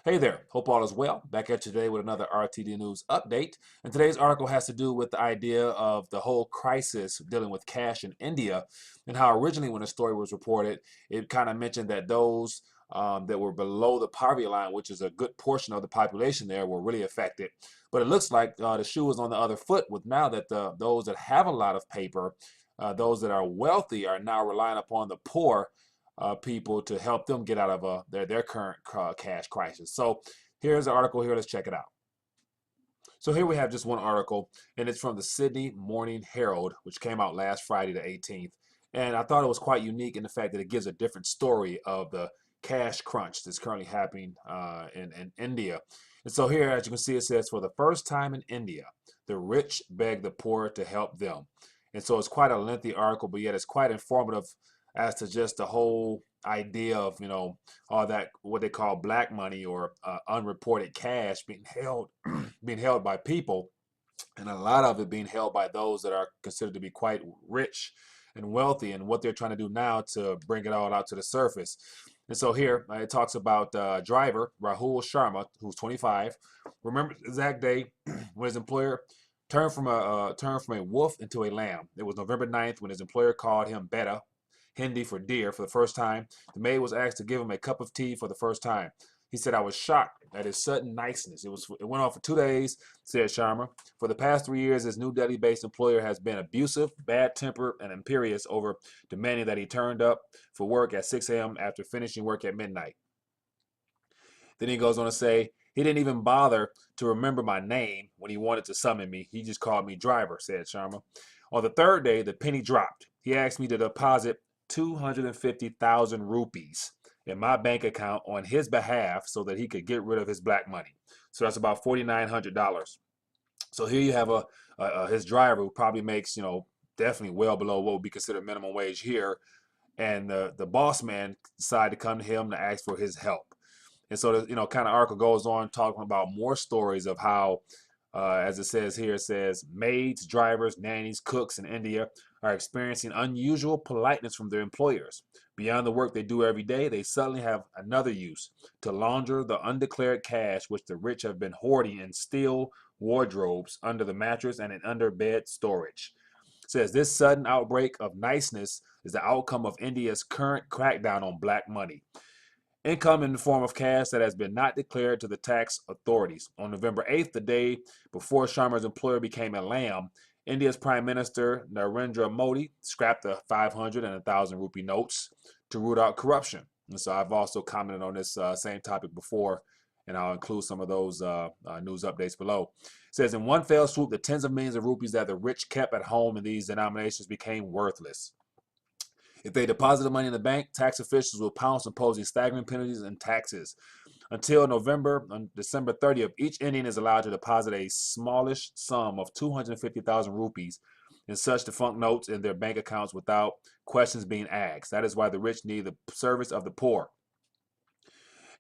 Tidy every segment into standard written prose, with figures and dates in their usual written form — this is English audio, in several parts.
Hey there, hope all is well. Back at you today with another RTD News update. And today's article has to do with the idea of the whole crisis dealing with cash in India and how originally when the story was reported, it kind of mentioned that those that were below the poverty line, which is a good portion of the population there, were really affected. But it looks like the shoe is on the other foot with now that those that have a lot of paper, those that are wealthy are now relying upon the poor people to help them get out of their current cash crisis. So here's the article here. Let's check it out. So here we have just one article, and it's from the Sydney Morning Herald, which came out last Friday, the 18th. And I thought it was quite unique in the fact that it gives a different story of the cash crunch that's currently happening in India. And so here, as you can see, it says, for the first time in India, the rich beg the poor to help them. And so it's quite a lengthy article, but yet it's quite informative as to just the whole idea of, all that what they call black money or unreported cash being held being held by people, and a lot of it being held by those that are considered to be quite rich and wealthy, and what they're trying to do now to bring it all out to the surface. And so here it talks about driver Rahul Sharma, who's 25. Remember the exact day when his employer turned from a wolf into a lamb. It was November 9th when his employer called him Beta, Hindi for deer, for the first time. The maid was asked to give him a cup of tea for the first time. He said, "I was shocked at his sudden niceness. It went on for 2 days," said Sharma. "For the past 3 years, his New Delhi-based employer has been abusive, bad-tempered, and imperious over demanding that he turned up for work at 6 a.m. after finishing work at midnight." Then he goes on to say, "He didn't even bother to remember my name when he wanted to summon me. He just called me driver," said Sharma. "On the third day, the penny dropped. He asked me to deposit 250,000 rupees in my bank account on his behalf so that he could get rid of his black money." So that's about $4,900. So here you have his driver who probably makes, definitely well below what would be considered minimum wage here. And the boss man decided to come to him to ask for his help. And so the kind of article goes on talking about more stories of how, as it says here, it says maids, drivers, nannies, cooks in India are experiencing unusual politeness from their employers. Beyond the work they do every day, they suddenly have another use: to launder the undeclared cash which the rich have been hoarding in steel wardrobes under the mattress and in under bed storage. It says this sudden outbreak of niceness is the outcome of India's current crackdown on black money. Income in the form of cash that has been not declared to the tax authorities. On November 8th, the day before Sharma's employer became a lamb, India's Prime Minister Narendra Modi scrapped the 500 and 1,000 rupee notes to root out corruption. And so I've also commented on this same topic before, and I'll include some of those news updates below. It says, in one fell swoop, the tens of millions of rupees that the rich kept at home in these denominations became worthless. If they deposit the money in the bank, tax officials will pounce, imposing staggering penalties and taxes. Until on December 30th, each Indian is allowed to deposit a smallish sum of 250,000 rupees in such defunct notes in their bank accounts without questions being asked. That is why the rich need the service of the poor.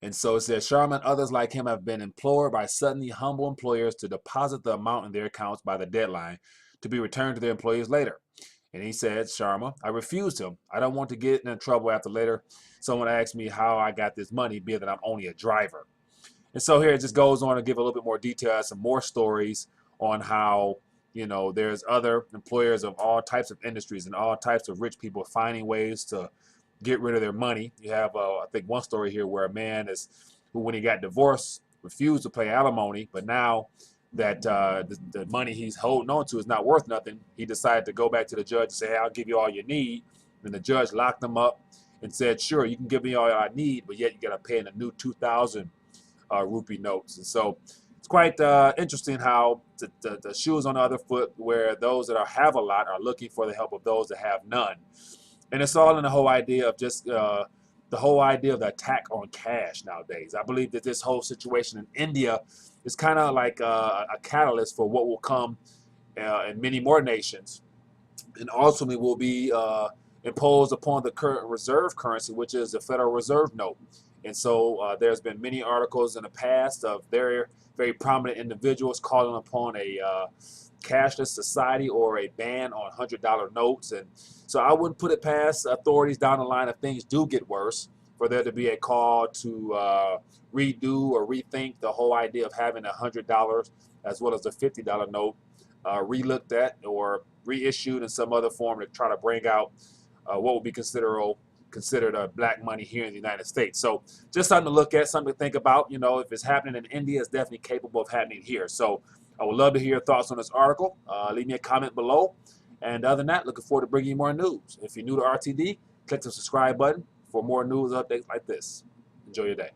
And so it says Sharma and others like him have been implored by suddenly humble employers to deposit the amount in their accounts by the deadline to be returned to their employees later. And he said, Sharma, "I refused him. I don't want to get in trouble after later someone asks me how I got this money, being that I'm only a driver." And so here it just goes on to give a little bit more detail, some more stories on how, there's other employers of all types of industries and all types of rich people finding ways to get rid of their money. You have, I think, one story here where a man who, when he got divorced, refused to pay alimony, but now that the money he's holding on to is not worth nothing, he decided to go back to the judge and say, "Hey, I'll give you all you need." And the judge locked him up and said, "Sure, you can give me all I need, but yet you got to pay in the new 2,000 rupee notes." And so it's quite interesting how the shoe is on the other foot, where those that have a lot are looking for the help of those that have none. And it's all in the whole idea of just the whole idea of the attack on cash nowadays. I believe that this whole situation in India is kind of like a catalyst for what will come in many more nations, and ultimately will be imposed upon the current reserve currency, which is the Federal Reserve note. And so there's been many articles in the past of very, very prominent individuals calling upon a cashless society or a ban on $100 notes. And so I wouldn't put it past authorities down the line if things do get worse for there to be a call to redo or rethink the whole idea of having $100 as well as the $50 note relooked at or reissued in some other form to try to bring out what would be considered black money here in the United States. So just something to look at, something to think about. You know, if it's happening in India, it's definitely capable of happening here. So I would love to hear your thoughts on this article. Leave me a comment below. And other than that, looking forward to bringing you more news. If you're new to RTD, click the subscribe button for more news updates like this. Enjoy your day.